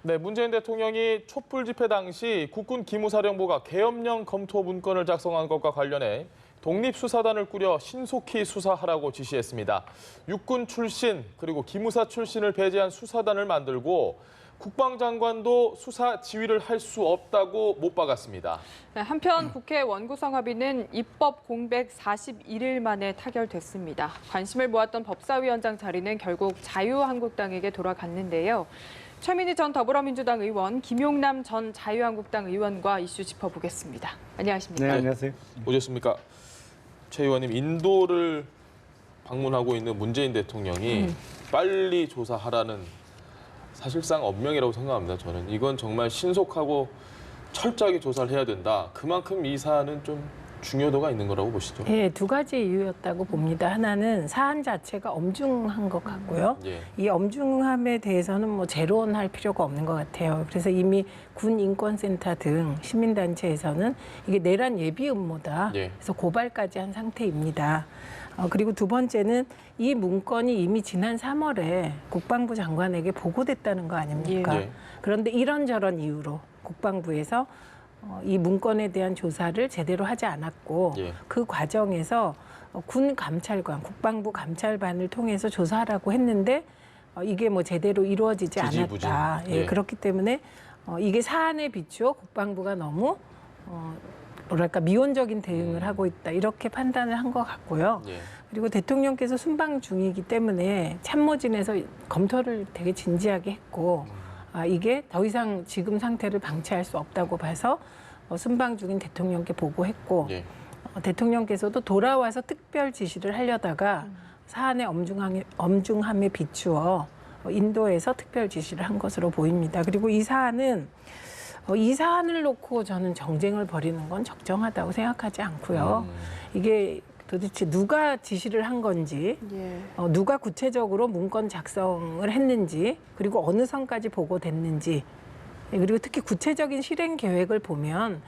네, 문재인 대통령이 촛불 집회 당시 국군 기무사령부가 계엄령 검토 문건을 작성한 것과 관련해 독립수사단을 꾸려 신속히 수사하라고 지시했습니다. 육군 출신 그리고 기무사 출신을 배제한 수사단을 만들고 국방장관도 수사 지휘를 할 수 없다고 못 박았습니다. 네, 한편 국회 원구성 합의는 입법 공백 41일 만에 타결됐습니다. 관심을 모았던 법사위원장 자리는 결국 자유한국당에게 돌아갔는데요. 최민희 전 더불어민주당 의원, 김용남 전 자유한국당 의원과 이슈 짚어보겠습니다. 안녕하십니까? 네, 안녕하세요. 오셨습니까? 최 의원님, 인도를 방문하고 있는 문재인 대통령이 빨리 조사하라는 사실상 엄명이라고 생각합니다. 저는 이건 정말 신속하고 철저하게 조사를 해야 된다. 그만큼 이 사안은 좀 중요도가 있는 거라고 보시죠? 예, 두 가지 이유였다고 봅니다. 하나는 사안 자체가 엄중한 것 같고요. 예. 이 엄중함에 대해서는 뭐 재론할 필요가 없는 것 같아요. 그래서 이미 군인권센터 등 시민단체에서는 이게 내란 예비 음모다. 예. 그래서 고발까지 한 상태입니다. 그리고 두 번째는 이 문건이 이미 지난 3월에 국방부 장관에게 보고됐다는 거 아닙니까? 예. 그런데 이런저런 이유로 국방부에서 이 문건에 대한 조사를 제대로 하지 않았고 예. 그 과정에서 군 감찰관, 국방부 감찰반을 통해서 조사하라고 했는데 이게 뭐 제대로 이루어지지 지지부진. 않았다. 예, 예. 그렇기 때문에 이게 사안에 비추어 국방부가 너무 뭐랄까 미온적인 대응을 하고 있다 이렇게 판단을 한 것 같고요. 예. 그리고 대통령께서 순방 중이기 때문에 참모진에서 검토를 되게 진지하게 했고 이게 더 이상 지금 상태를 방치할 수 없다고 봐서 순방 중인 대통령께 보고했고 예. 대통령께서도 돌아와서 특별 지시를 하려다가 사안의 엄중함에 비추어 인도에서 특별 지시를 한 것으로 보입니다. 그리고 이 사안을 놓고 저는 정쟁을 벌이는 건 적정하다고 생각하지 않고요. 이게 도대체 누가 지시를 한 건지, 예. 누가 구체적으로 문건 작성을 했는지, 그리고 어느 선까지 보고됐는지, 그리고 특히 구체적인 실행 계획을 보면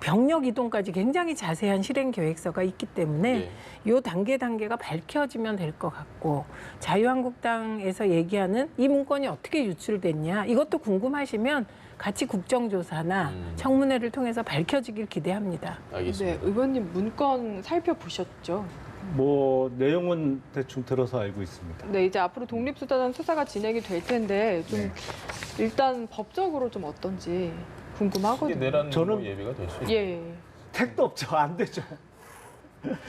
병력 이동까지 굉장히 자세한 실행 계획서가 있기 때문에 이 단계가 밝혀지면 될 것 같고 자유한국당에서 얘기하는 이 문건이 어떻게 유출됐냐 이것도 궁금하시면 같이 국정조사나 청문회를 통해서 밝혀지길 기대합니다. 알겠습니다. 네, 의원님 문건 살펴보셨죠? 뭐 내용은 대충 들어서 알고 있습니다. 네, 이제 앞으로 독립수사단 수사가 진행이 될 텐데 좀 일단 법적으로 좀 어떤지 이게 궁금하거든요. 내란 저는- 예비가 될 수 있죠. 예. 택도 없죠. 안 되죠.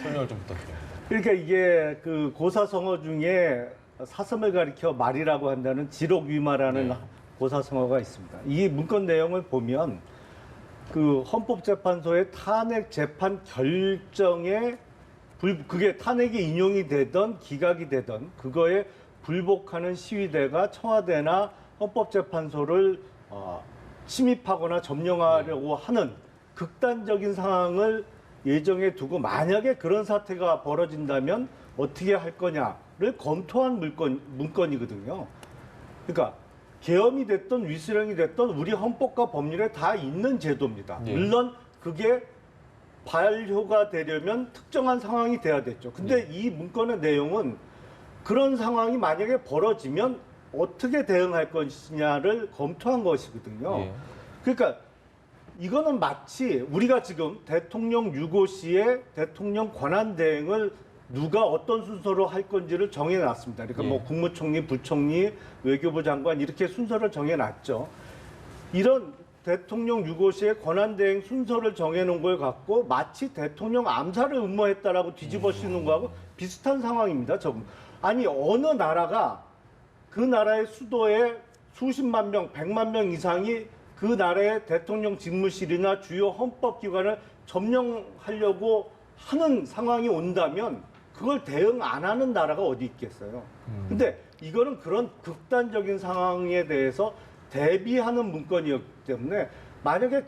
설명을 좀 부탁드립니다. 그러니까 이게 그 고사성어 중에 사슴을 가리켜 말이라고 한다는 지록위마라는 네. 고사성어가 있습니다. 이 문건 내용을 보면 그 헌법재판소의 탄핵 재판 결정에 그게 탄핵이 인용이 되던 기각이 되던 그거에 불복하는 시위대가 청와대나 헌법재판소를 침입하거나 점령하려고 하는 극단적인 상황을 예정해 두고 만약에 그런 사태가 벌어진다면 어떻게 할 거냐를 검토한 문건이거든요. 그러니까 계엄이 됐든 위수령이 됐든 우리 헌법과 법률에 다 있는 제도입니다. 예. 물론 그게 발효가 되려면 특정한 상황이 돼야 됐죠. 근데 이 문건의 내용은 그런 상황이 만약에 벌어지면 어떻게 대응할 것이냐를 검토한 것이거든요. 예. 그러니까 이거는 마치 우리가 지금 대통령 유고시에 대통령 권한 대행을 누가 어떤 순서로 할 건지를 정해놨습니다. 그러니까 예. 뭐 국무총리, 부총리, 외교부 장관 이렇게 순서를 정해놨죠. 이런 대통령 유고시의 권한 대행 순서를 정해놓은 걸 갖고 마치 대통령 암살을 음모했다라고 뒤집어 씌우는 거하고 비슷한 상황입니다. 아니 어느 나라가 그 나라의 수도에 수십만 명, 100만 명 이상이 그 나라의 대통령 집무실이나 주요 헌법기관을 점령하려고 하는 상황이 온다면 그걸 대응 안 하는 나라가 어디 있겠어요. 근데 이거는 그런 극단적인 상황에 대해서 대비하는 문건이었기 때문에 만약에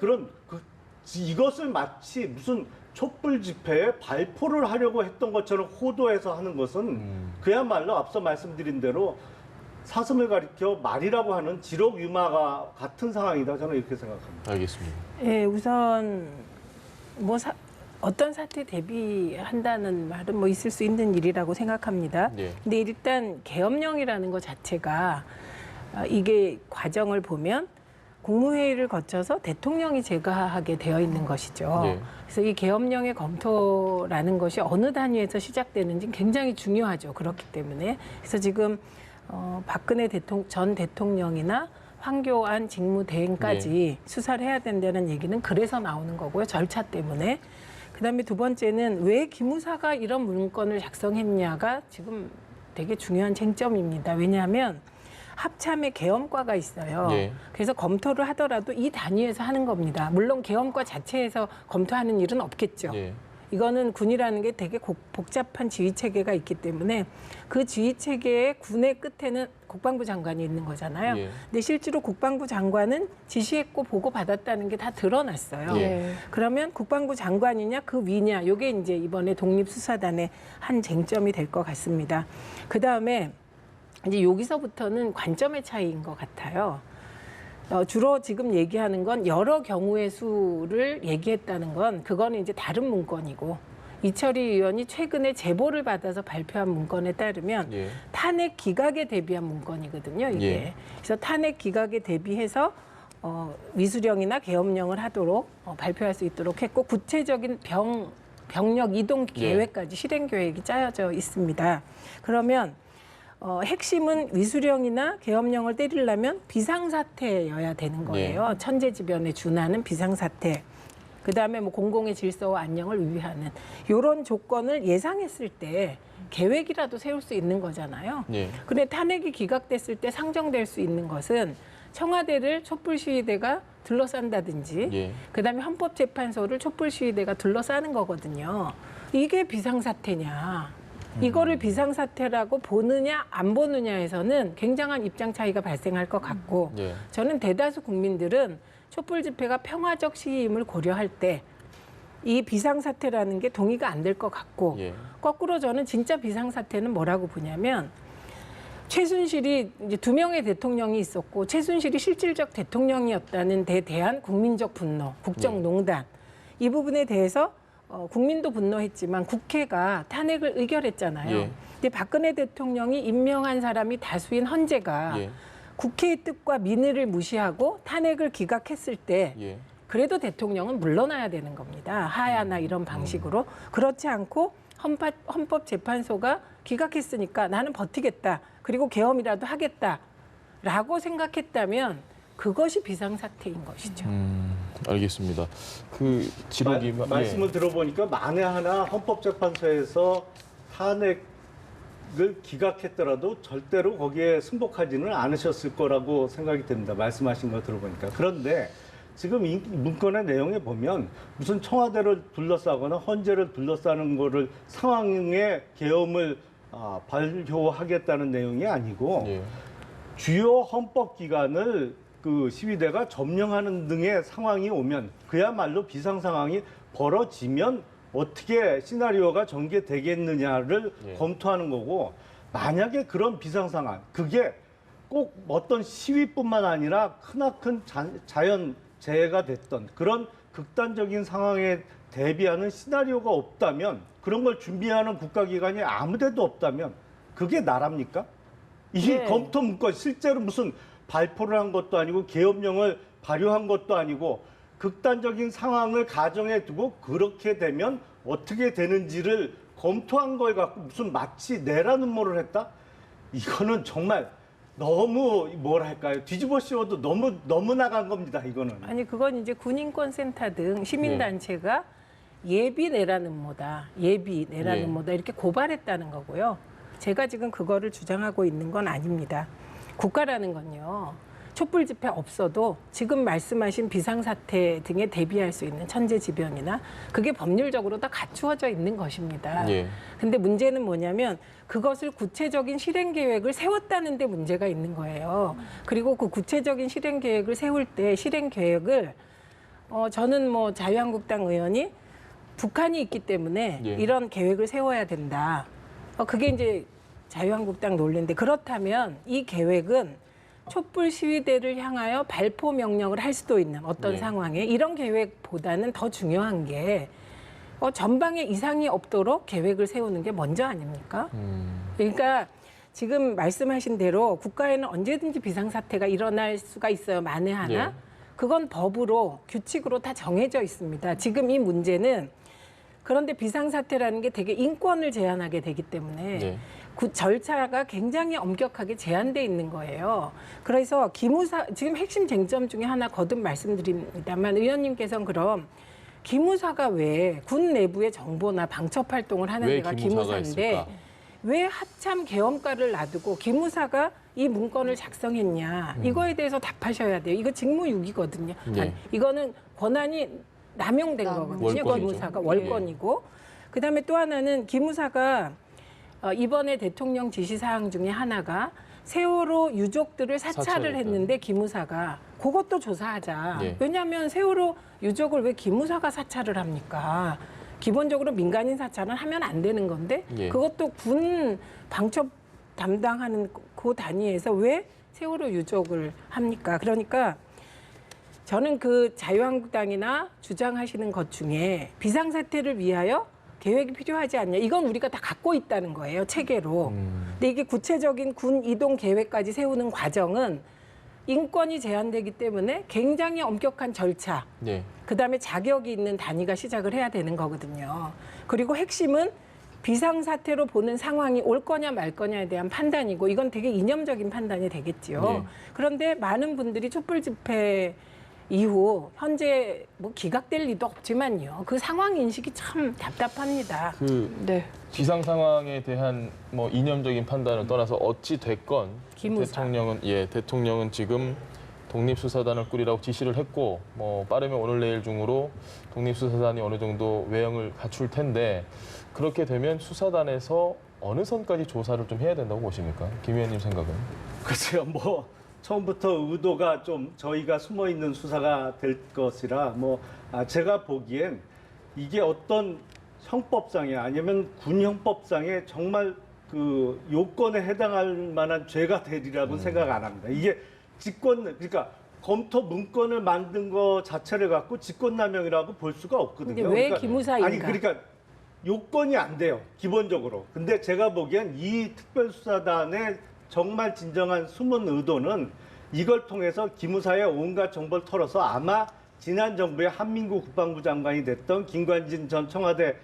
이것을 마치 무슨 촛불 집회에 발포를 하려고 했던 것처럼 호도해서 하는 것은 그야말로 앞서 말씀드린 대로 사슴을 가리켜 말이라고 하는 지록유마가 같은 상황이다. 저는 이렇게 생각합니다. 알겠습니다. 예, 우선 어떤 사태 대비한다는 말은 뭐 있을 수 있는 일이라고 생각합니다. 네. 근데 일단 계엄령이라는 것 자체가 이게 과정을 보면 국무회의를 거쳐서 대통령이 제거하게 되어 있는 것이죠. 예. 그래서 이 계엄령의 검토라는 것이 어느 단위에서 시작되는지 굉장히 중요하죠. 그렇기 때문에 그래서 지금 박근혜 전 대통령이나 황교안 직무대행까지 수사를 해야 된다는 얘기는 그래서 나오는 거고요. 절차 때문에. 그다음에 두 번째는 왜 기무사가 이런 문건을 작성했냐가 지금 되게 중요한 쟁점입니다. 왜냐하면 합참에 계엄과가 있어요. 예. 그래서 검토를 하더라도 이 단위에서 하는 겁니다. 물론 계엄과 자체에서 검토하는 일은 없겠죠. 예. 이거는 군이라는 게 되게 복잡한 지휘 체계가 있기 때문에 그 지휘 체계의 군의 끝에는 국방부 장관이 있는 거잖아요. 예. 근데 실제로 국방부 장관은 지시했고 보고 받았다는 게 다 드러났어요. 예. 그러면 국방부 장관이냐 그 위냐 이게 이제 이번에 독립수사단의 한 쟁점이 될 것 같습니다. 그 다음에 이제 여기서부터는 관점의 차이인 것 같아요. 주로 지금 얘기하는 건 여러 경우의 수를 얘기했다는 건 그거는 이제 다른 문건이고 이철희 의원이 최근에 제보를 받아서 발표한 문건에 따르면 예. 탄핵 기각에 대비한 문건이거든요. 이게. 예. 그래서 탄핵 기각에 대비해서 위수령이나 계엄령을 하도록 발표할 수 있도록 했고 구체적인 병력 이동 계획까지 실행 계획이 짜여져 있습니다. 그러면 핵심은 위수령이나 계엄령을 때리려면 비상사태여야 되는 거예요. 천재지변에 준하는 비상사태. 그다음에 뭐 공공의 질서와 안녕을 위하는 이런 조건을 예상했을 때 계획이라도 세울 수 있는 거잖아요. 예. 근데 탄핵이 기각됐을 때 상정될 수 있는 것은 청와대를 촛불시위대가 둘러싼다든지 예. 그다음에 헌법재판소를 촛불시위대가 둘러싸는 거거든요. 이게 비상사태냐. 이거를 비상사태라고 보느냐 안 보느냐에서는 굉장한 입장 차이가 발생할 것 같고 예. 저는 대다수 국민들은 촛불 집회가 평화적 시위임을 고려할 때 이 비상사태라는 게 동의가 안 될 것 같고 예. 거꾸로 저는 진짜 비상사태는 뭐라고 보냐면 최순실이 이제 2명의 대통령이 있었고 최순실이 실질적 대통령이었다는 데 대한 국민적 분노, 국정농단 이 부분에 대해서 국민도 분노했지만 국회가 탄핵을 의결했잖아요. 예. 근데 박근혜 대통령이 임명한 사람이 다수인 헌재가 예. 국회의 뜻과 민의를 무시하고 탄핵을 기각했을 때 예. 그래도 대통령은 물러나야 되는 겁니다. 하야나 이런 방식으로. 그렇지 않고 헌법재판소가 기각했으니까 나는 버티겠다. 그리고 계엄이라도 하겠다라고 생각했다면 그것이 비상사태인 것이죠. 알겠습니다. 그 지록이 말씀을 들어보니까 만에 하나 헌법재판소에서 탄핵을 기각했더라도 절대로 거기에 승복하지는 않으셨을 거라고 생각이 됩니다. 말씀하신 거 들어보니까. 그런데 지금 이 문건의 내용에 보면 무슨 청와대를 둘러싸거나 헌재를 둘러싸는 거를 상황에 계엄을 발효하겠다는 내용이 아니고 예. 주요 헌법기관을 그 시위대가 점령하는 등의 상황이 오면 그야말로 비상 상황이 벌어지면 어떻게 시나리오가 전개되겠느냐를 예. 검토하는 거고 만약에 그런 비상 상황 그게 꼭 어떤 시위뿐만 아니라 크나큰 자연 재해가 됐던 그런 극단적인 상황에 대비하는 시나리오가 없다면 그런 걸 준비하는 국가기관이 아무데도 없다면 그게 나랍니까? 이 네. 검토 문건 실제로 무슨 발표를 한 것도 아니고 계엄령을 발효한 것도 아니고 극단적인 상황을 가정해 두고 그렇게 되면 어떻게 되는지를 검토한 걸 갖고 무슨 마치 내라는 뭐를 했다? 이거는 정말 너무 뭐랄까요 뒤집어 씌워도 너무 나간 겁니다. 이거는. 아니 그건 이제 군인권센터 등 시민단체가 예비 내라는 뭐다. 예비 내라는 예. 뭐다. 이렇게 고발했다는 거고요. 제가 지금 그거를 주장하고 있는 건 아닙니다. 국가라는 건요. 촛불 집회 없어도 지금 말씀하신 비상사태 등에 대비할 수 있는 천재지변이나 그게 법률적으로 다 갖추어져 있는 것입니다. 예. 근데 문제는 뭐냐면 그것을 구체적인 실행 계획을 세웠다는 데 문제가 있는 거예요. 그리고 그 구체적인 실행 계획을 세울 때 실행 계획을 저는 뭐 자유한국당 의원이 북한이 있기 때문에 예. 이런 계획을 세워야 된다. 그게 이제 자유한국당 논리인데 그렇다면 이 계획은 촛불 시위대를 향하여 발포 명령을 할 수도 있는 어떤 네. 상황에 이런 계획보다는 더 중요한 게 전방에 이상이 없도록 계획을 세우는 게 먼저 아닙니까? 그러니까 지금 말씀하신 대로 국가에는 언제든지 비상사태가 일어날 수가 있어요. 만에 하나. 예. 그건 법으로 규칙으로 다 정해져 있습니다. 지금 이 문제는 그런데 비상사태라는 게 되게 인권을 제한하게 되기 때문에 네. 그 절차가 굉장히 엄격하게 제한돼 있는 거예요. 그래서 기무사 지금 핵심 쟁점 중에 하나 거듭 말씀드립니다만 의원님께서는 그럼 기무사가 왜 군 내부의 정보나 방첩 활동을 하는 왜 데가 기무사가 기무사인데 있을까? 왜 하참 계엄가를 놔두고 기무사가 이 문건을 작성했냐 이거에 대해서 답하셔야 돼요. 이거 직무유기거든요. 네. 이거는 권한이 남용된 거거든요. 월권이죠. 기무사가 월권이고 그다음에 또 하나는 기무사가 이번에 대통령 지시사항 중에 하나가 세월호 유족들을 사찰을 했는데 기무사가 그것도 조사하자. 네. 왜냐하면 세월호 유족을 왜 기무사가 사찰을 합니까? 기본적으로 민간인 사찰은 하면 안 되는 건데 예. 그것도 군 방첩 담당하는 그 단위에서 왜 세월호 유족을 합니까? 그러니까 저는 그 자유한국당이나 주장하시는 것 중에 비상사태를 위하여 계획이 필요하지 않냐. 이건 우리가 다 갖고 있다는 거예요. 체계로. 근데 이게 구체적인 군 이동 계획까지 세우는 과정은 인권이 제한되기 때문에 굉장히 엄격한 절차, 네. 그다음에 자격이 있는 단위가 시작을 해야 되는 거거든요. 그리고 핵심은 비상사태로 보는 상황이 올 거냐 말 거냐에 대한 판단이고 이건 되게 이념적인 판단이 되겠지요. 네. 그런데 많은 분들이 촛불 집회 이후 현재 뭐 기각될 리도 없지만요. 그 상황 인식이 참 답답합니다. 그 네. 비상 상황에 대한 뭐 이념적인 판단을 떠나서 어찌 됐건 기무사. 대통령은 지금 독립수사단을 꾸리라고 지시를 했고 뭐 빠르면 오늘 내일 중으로 독립수사단이 어느 정도 외형을 갖출 텐데 그렇게 되면 수사단에서 어느 선까지 조사를 좀 해야 된다고 보십니까? 김 의원님 생각은? 글쎄요, 뭐 처음부터 의도가 좀 저희가 숨어 있는 수사가 될 것이라 제가 보기엔 이게 어떤 형법상에 아니면 군 형법상에 정말 그 요건에 해당할 만한 죄가 되리라고 생각 안 합니다. 이게 그러니까 검토 문건을 만든 거 자체를 갖고 직권남용이라고 볼 수가 없거든요. 근데 왜 기무사인가? 아니 그러니까 요건이 안 돼요, 기본적으로. 근데 제가 보기엔 이 특별수사단의 정말 진정한 숨은 의도는 이걸 통해서 기무사의 온갖 정보를 털어서 아마 지난 정부의 한민구 국방부 장관이 됐던 김관진 전 청와대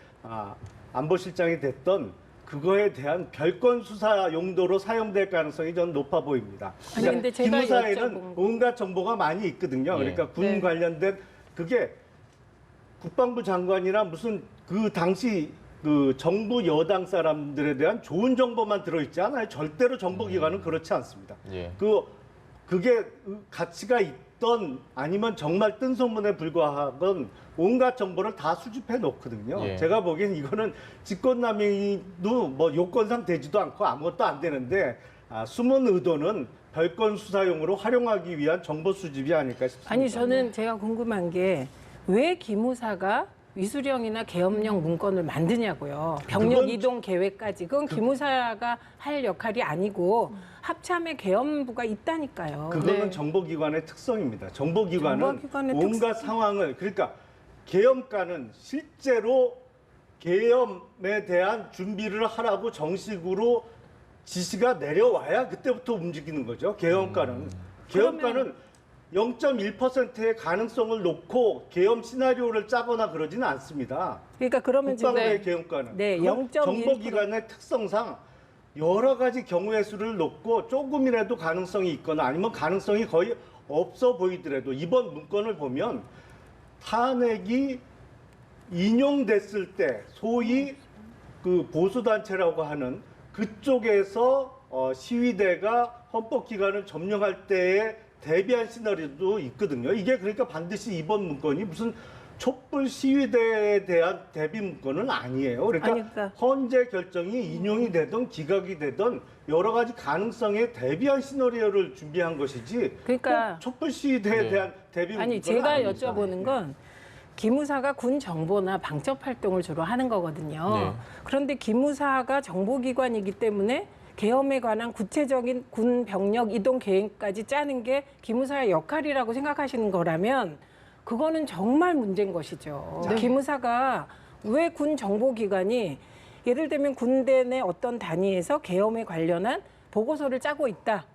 안보실장이 됐던 그거에 대한 별건 수사 용도로 사용될 가능성이 저는 높아 보입니다. 아니, 근데 제가 기무사에는 여쭤본 온갖 정보가 많이 있거든요. 예. 그러니까 군 네. 관련된 그게 국방부 장관이나 무슨 그 당시 그 정부 여당 사람들에 대한 좋은 정보만 들어있지 않아요. 절대로 정보기관은 그렇지 않습니다. 예. 그게 가치가 있던 아니면 정말 뜬 소문에 불과하건 온갖 정보를 다 수집해 놓거든요. 예. 제가 보기엔 이거는 직권남용도 뭐 요건상 되지도 않고 아무것도 안 되는데 숨은 의도는 별건 수사용으로 활용하기 위한 정보 수집이 아닐까 싶습니다. 아니 저는 제가 궁금한 게 왜 기무사가 위수령이나 계엄령 문건을 만드냐고요. 병력 그건- 이동 계획까지. 그건 기무사가 할 역할이 아니고 합참의 계엄부가 있다니까요. 그거는 네. 정보기관의 특성입니다. 정보기관은 정보기관의 온갖 상황을 그러니까 계엄관은 실제로 계엄에 대한 준비를 하라고 정식으로 지시가 내려와야 그때부터 움직이는 거죠. 계엄관은. 계엄관은 0.1%의 가능성을 놓고 계엄 시나리오를 짜거나 그러지는 않습니다. 그러니까 그러면 지금 국방부의 네. 계엄관은. 네, 그 0.1% 정보기관의 특성상 여러 가지 경우의 수를 놓고 조금이라도 가능성이 있거나 아니면 가능성이 거의 없어 보이더라도 이번 문건을 보면 탄핵이 인용됐을 때 소위 그 보수단체라고 하는 그쪽에서 시위대가 헌법기관을 점령할 때에 대비한 시나리오도 있거든요. 이게 그러니까 반드시 이번 문건이 무슨 촛불 시위대에 대한 대비 문건은 아니에요. 그러니까, 아니, 그러니까. 헌재 결정이 인용이 되든 기각이 되든 여러 가지 가능성에 대비한 시나리오를 준비한 것이지 그러니까 꼭 촛불 시위대에 네. 대한 대비 문건은 아니 제가 아닙니다. 여쭤보는 건 기무사가 군 정보나 방첩 활동을 주로 하는 거거든요. 네. 그런데 기무사가 정보기관이기 때문에 계엄에 관한 구체적인 군 병력 이동 계획까지 짜는 게 기무사의 역할이라고 생각하시는 거라면 그거는 정말 문제인 것이죠. 네. 기무사가 왜 군 정보기관이 예를 들면 군대 내 어떤 단위에서 계엄에 관련한 보고서를 짜고 있다.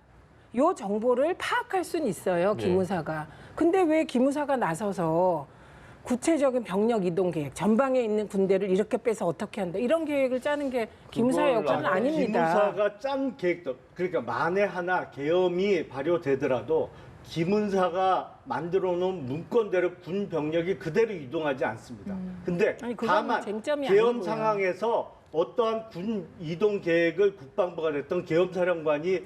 요 정보를 파악할 수는 있어요, 네. 기무사가. 근데 왜 기무사가 나서서 구체적인 병력 이동 계획, 전방에 있는 군대를 이렇게 빼서 어떻게 한다, 이런 계획을 짜는 게 기무사의 그걸 역할은 아닙니다. 기무사가 짠 계획도, 그러니까 만에 하나 계엄이 발효되더라도 기문사가 만들어 놓은 문건대로 군 병력이 그대로 이동하지 않습니다. 근데 아니, 그건 다만 쟁점이 계엄 아니고요. 상황에서 어떠한 군 이동 계획을 국방부가 냈던 계엄사령관이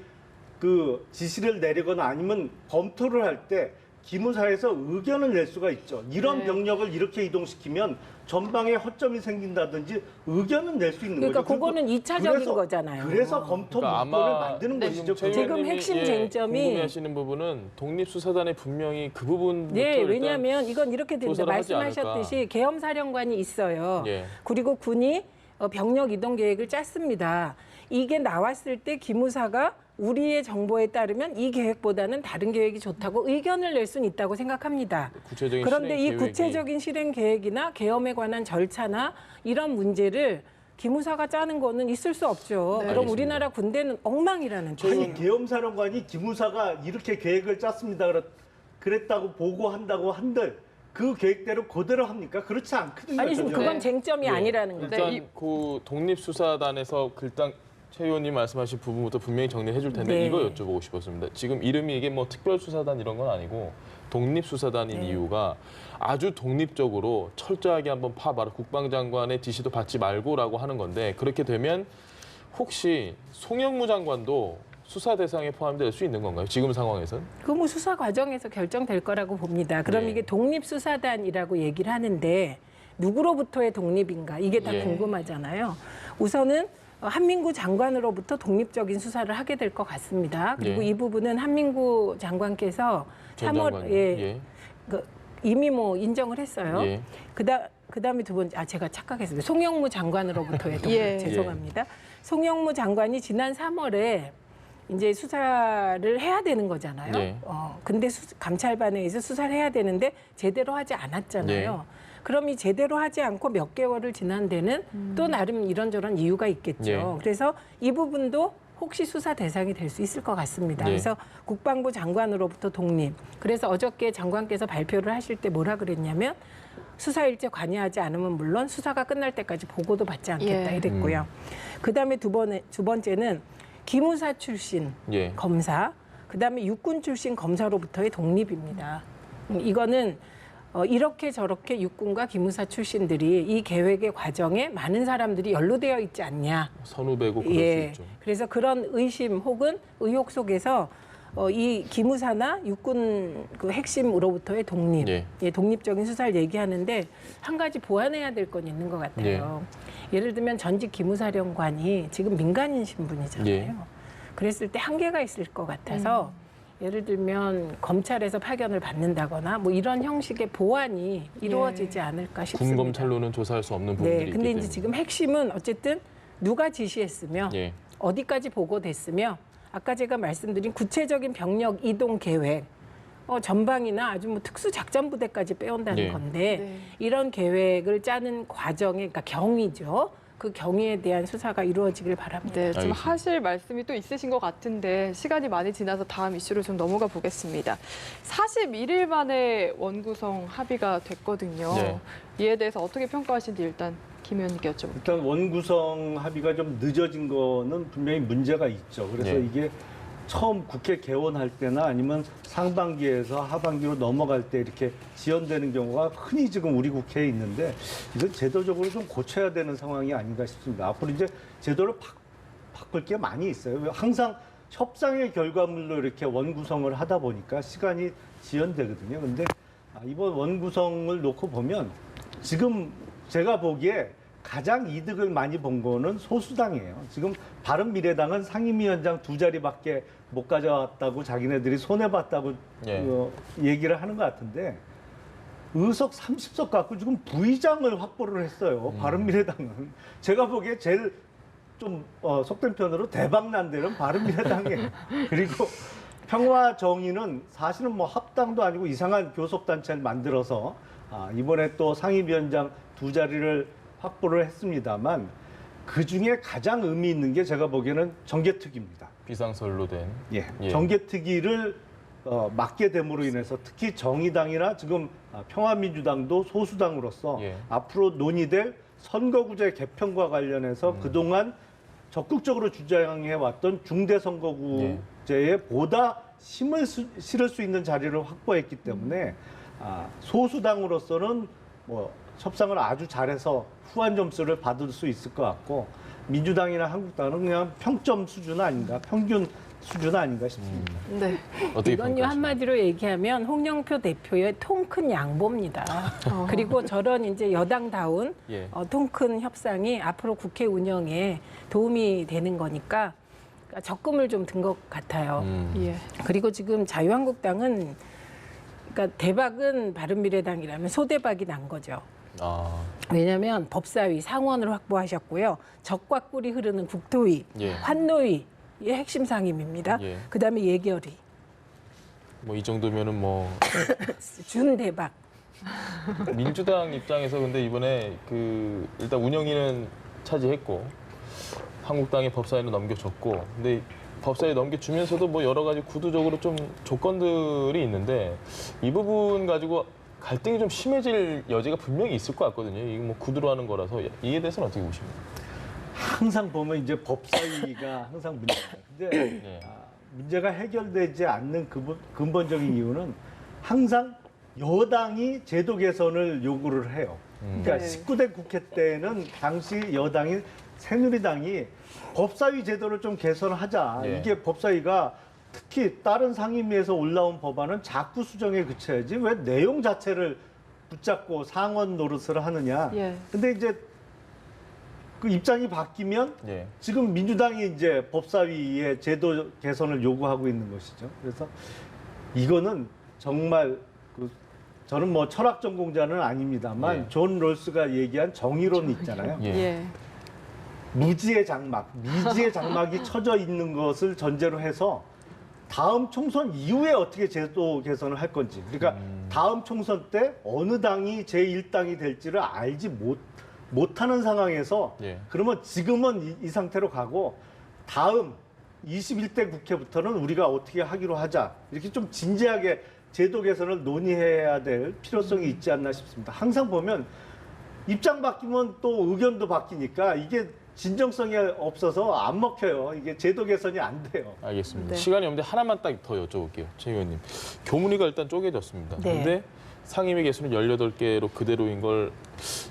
그 지시를 내리거나 아니면 검토를 할 때 기무사에서 의견을 낼 수가 있죠. 이런 네. 병력을 이렇게 이동시키면 전방에 허점이 생긴다든지 의견은 낼 수 있는 그러니까 거죠. 그거는 그리고 2차적인 거잖아요. 그래서 검토 그러니까 문건을 아마 만드는 네. 것이죠. 최 지금 의원님이, 핵심 쟁점이 궁금해하시는 부분은 독립수사단에 분명히 그 부분부터 네, 일단 왜냐하면 이건 이렇게 됩니다. 조사를 하지 말씀하셨듯이 계엄사령관이 있어요. 예. 그리고 군이 병력 이동 계획을 짰습니다. 이게 나왔을 때 기무사가 우리의 정보에 따르면 이 계획보다는 다른 계획이 좋다고 의견을 낼 수는 있다고 생각합니다. 구체적인 그런데 이 실행 계획이 구체적인 실행 계획이나 계엄에 관한 절차나 이런 문제를 기무사가 짜는 거는 있을 수 없죠. 네. 그럼 알겠습니다. 우리나라 군대는 엉망이라는 아니 뜻이에요. 계엄사령관이 기무사가 이렇게 계획을 짰습니다. 그랬다고 보고한다고 한들 그 계획대로 그대로 합니까? 그렇지 않거든요. 아니 지금 전혀. 그건 네. 쟁점이 예. 아니라는 거죠. 일단 네, 그 독립수사단에서 일단 최 의원님 말씀하신 부분부터 분명히 정리해 줄 텐데 네. 이거 여쭤보고 싶었습니다. 지금 이름이 이게 뭐 특별수사단 이런 건 아니고 독립수사단인 네. 이유가 아주 독립적으로 철저하게 한번 파봐라. 국방장관의 지시도 받지 말고라고 하는 건데 그렇게 되면 혹시 송영무 장관도 수사 대상에 포함될 수 있는 건가요? 지금 상황에서는? 그 뭐 수사 과정에서 결정될 거라고 봅니다. 그럼 네. 이게 독립수사단이라고 얘기를 하는데 누구로부터의 독립인가 이게 다 예. 궁금하잖아요. 우선은 한민구 장관으로부터 독립적인 수사를 하게 될 것 같습니다. 그리고 예. 이 부분은 한민구 장관께서 전 3월 장관이요. 예, 그 이미 뭐 인정을 했어요. 예. 그다음에 두 번째 제가 착각했습니다. 송영무 장관으로부터의 독립 예. 죄송합니다. 송영무 장관이 지난 3월에 이제 수사를 해야 되는 거잖아요. 예. 근데 감찰반에 의해서 수사를 해야 되는데 제대로 하지 않았잖아요. 그럼 이 제대로 하지 않고 몇 개월을 지난 데는 또 나름 이런저런 이유가 있겠죠. 예. 그래서 이 부분도 혹시 수사 대상이 될 수 있을 것 같습니다. 예. 그래서 국방부 장관으로부터 독립. 그래서 어저께 장관께서 발표를 하실 때 뭐라 그랬냐면 수사 일제 관여하지 않으면 물론 수사가 끝날 때까지 보고도 받지 않겠다 예. 이랬고요. 그다음에 두 번째는 기무사 출신 예. 검사, 그다음에 육군 출신 검사로부터의 독립입니다. 이거는 이렇게 저렇게 육군과 기무사 출신들이 이 계획의 과정에 많은 사람들이 연루되어 있지 않냐. 선후배고 그럴 수 있죠. 그래서 그런 의심 혹은 의혹 속에서 이 기무사나 육군 그 핵심으로부터의 독립, 예. 독립적인 수사를 얘기하는데 한 가지 보완해야 될 건 있는 것 같아요. 예를 들면 전직 기무사령관이 지금 민간인 신분이잖아요. 예. 그랬을 때 한계가 있을 것 같아서 예를 들면 검찰에서 파견을 받는다거나 뭐 이런 형식의 보완이 이루어지지 않을까 싶습니다. 군 검찰로는 조사할 수 없는 부분들이 네, 있기 근데 때문에. 이제 지금 핵심은 어쨌든 누가 지시했으며 예. 어디까지 보고됐으며 아까 제가 말씀드린 구체적인 병력 이동 계획, 전방이나 아주 뭐 특수 작전 부대까지 빼온다는 네. 건데 네. 이런 계획을 짜는 과정에 그러니까 경위죠. 그 경위에 대한 수사가 이루어지길 바랍니다. 네, 좀 알겠습니다. 하실 말씀이 또 있으신 것 같은데 시간이 많이 지나서 다음 이슈로 좀 넘어가 보겠습니다. 41일 만에 원구성 합의가 됐거든요. 네. 이에 대해서 어떻게 평가하시는지 일단 김 의원님께 여쭤볼게요. 일단 원구성 합의가 좀 늦어진 거는 분명히 문제가 있죠. 그래서 네. 이게 처음 국회 개원할 때나 아니면 상반기에서 하반기로 넘어갈 때 이렇게 지연되는 경우가 흔히 지금 우리 국회에 있는데 이건 제도적으로 좀 고쳐야 되는 상황이 아닌가 싶습니다. 앞으로 이제 제도를 바꿀 게 많이 있어요. 항상 협상의 결과물로 이렇게 원구성을 하다 보니까 시간이 지연되거든요. 근데 이번 원구성을 놓고 보면 지금 제가 보기에 가장 이득을 많이 본 거는 소수당이에요. 지금 바른미래당은 상임위원장 2자리밖에 못 가져왔다고 자기네들이 손해봤다고 예. 얘기를 하는 것 같은데 의석 30석 갖고 지금 부의장을 확보를 했어요. 바른미래당은. 제가 보기에 제일 좀 속된 편으로 대박난 데는 바른미래당이에요. 그리고 평화정의는 사실은 뭐 합당도 아니고 이상한 교섭단체를 만들어서 이번에 또 상임위원장 2자리를 확보를 했습니다만 그중에 가장 의미 있는 게 제가 보기에는 정개특위입니다. 비상설로 된. 예, 예. 정개특위를 맡게 됨으로 인해서 특히 정의당이나 지금 평화민주당도 소수당으로서 예. 앞으로 논의될 선거구제 개편과 관련해서 그동안 적극적으로 주장해왔던 중대선거구제에 보다 힘을 실을 수 있는 자리를 확보했기 때문에 소수당으로서는 뭐 협상을 아주 잘해서 후한 점수를 받을 수 있을 것 같고 민주당이나 한국당은 그냥 평점 수준 아닌가, 평균 수준 아닌가 싶습니다. 네. 어떻게 이건요 평가하십니까? 한마디로 얘기하면 홍영표 대표의 통 큰 양보입니다. 그리고 저런 이제 여당다운 예. 통 큰 협상이 앞으로 국회 운영에 도움이 되는 거니까 적금을 좀 든 것 같아요. 예. 그리고 지금 자유한국당은 그러니까 대박은 바른미래당이라면 소대박이 난 거죠. 아, 왜냐하면 법사위 상원을 확보하셨고요. 적과 꿀이 흐르는 국토위, 예. 환노위의 핵심 상임입니다. 예. 그다음에 예결위, 뭐 이 정도면은 뭐 준대박. 민주당 입장에서 근데 이번에 일단 운영위는 차지했고 한국당이 법사위는 넘겨줬고 근데 법사위 넘겨주면서도 뭐 여러 가지 구도적으로 좀 조건들이 있는데 이 부분 가지고 갈등이 좀 심해질 여지가 분명히 있을 것 같거든요. 이게 뭐 구두로 하는 거라서 이에 대해서는 어떻게 보십니까? 항상 보면 이제 법사위가 항상 문제예요. 근데 예. 문제가 해결되지 않는 근본적인 이유는 항상 여당이 제도 개선을 요구를 해요. 그러니까 네. 19대 국회 때는 당시 여당인 새누리당이 법사위 제도를 좀 개선하자. 예. 이게 법사위가 특히 다른 상임위에서 올라온 법안은 자꾸 수정에 그쳐야지 왜 내용 자체를 붙잡고 상원 노릇을 하느냐. 예. 근데 이제 그 입장이 바뀌면 예. 지금 민주당이 이제 법사위의 제도 개선을 요구하고 있는 것이죠. 그래서 이거는 정말 저는 뭐 철학 전공자는 아닙니다만 예. 존 롤스가 얘기한 정의론 있잖아요. 예. 예. 무지의 장막, 미지의 장막이 쳐져 있는 것을 전제로 해서 다음 총선 이후에 어떻게 제도 개선을 할 건지. 그러니까 다음 총선 때 어느 당이 제1당이 될지를 알지 못하는 상황에서 예. 그러면 지금은 이 상태로 가고 다음 21대 국회부터는 우리가 어떻게 하기로 하자. 이렇게 좀 진지하게 제도 개선을 논의해야 될 필요성이 있지 않나 싶습니다. 항상 보면 입장 바뀌면 또 의견도 바뀌니까 이게 진정성이 없어서 안 먹혀요. 이게 제도 개선이 안 돼요. 알겠습니다. 네. 시간이 없는데 하나만 딱 더 여쭤볼게요. 최 의원님. 교문위가 일단 쪼개졌습니다. 네. 근데 상임위 개수는 18개로 그대로인 걸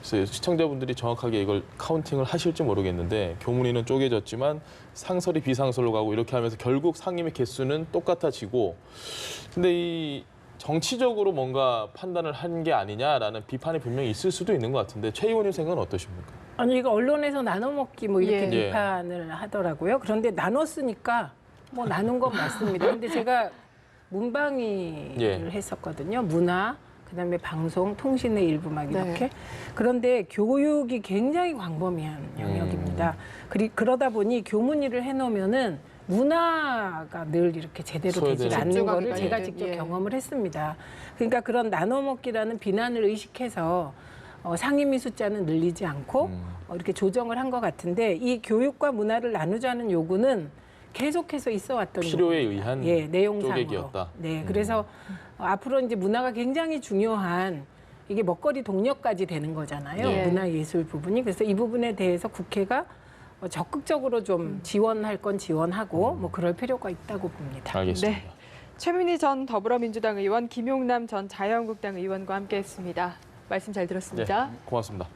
시청자분들이 정확하게 이걸 카운팅을 하실지 모르겠는데 교문위는 쪼개졌지만 상설이 비상설로 가고 이렇게 하면서 결국 상임위 개수는 똑같아지고 근데 이 정치적으로 뭔가 판단을 한 게 아니냐라는 비판이 분명히 있을 수도 있는 것 같은데 최 의원님 생각은 어떠십니까? 아니 이거 언론에서 나눠먹기 뭐 이렇게 예. 비판을 하더라고요. 그런데 나눴으니까 뭐 나눈 건 맞습니다. 근데 제가 문방위를 예. 했었거든요. 문화, 그다음에 방송, 통신의 일부 막 네. 이렇게. 그런데 교육이 굉장히 광범위한 영역입니다. 그러다 보니 교문위를 해놓으면은 문화가 늘 이렇게 제대로 되지 소외되는. 않는 집중하기가 거를 제가 힘든, 직접 예. 경험을 했습니다. 그러니까 그런 나눠먹기라는 비난을 의식해서 상임위 숫자는 늘리지 않고 이렇게 조정을 한 것 같은데 이 교육과 문화를 나누자는 요구는 계속해서 있어 왔던 필요에 요구입니다. 의한 예, 내용상으로. 쪼개기였다. 네, 그래서 앞으로 이제 문화가 굉장히 중요한 이게 먹거리 동력까지 되는 거잖아요. 예. 문화예술 부분이. 그래서 이 부분에 대해서 국회가 적극적으로 좀 지원할 건 지원하고 뭐 그럴 필요가 있다고 봅니다. 알겠습니다. 네. 최민희 전 더불어민주당 의원, 김용남 전 자유한국당 의원과 함께했습니다. 말씀 잘 네, 들었습니다. 고맙습니다.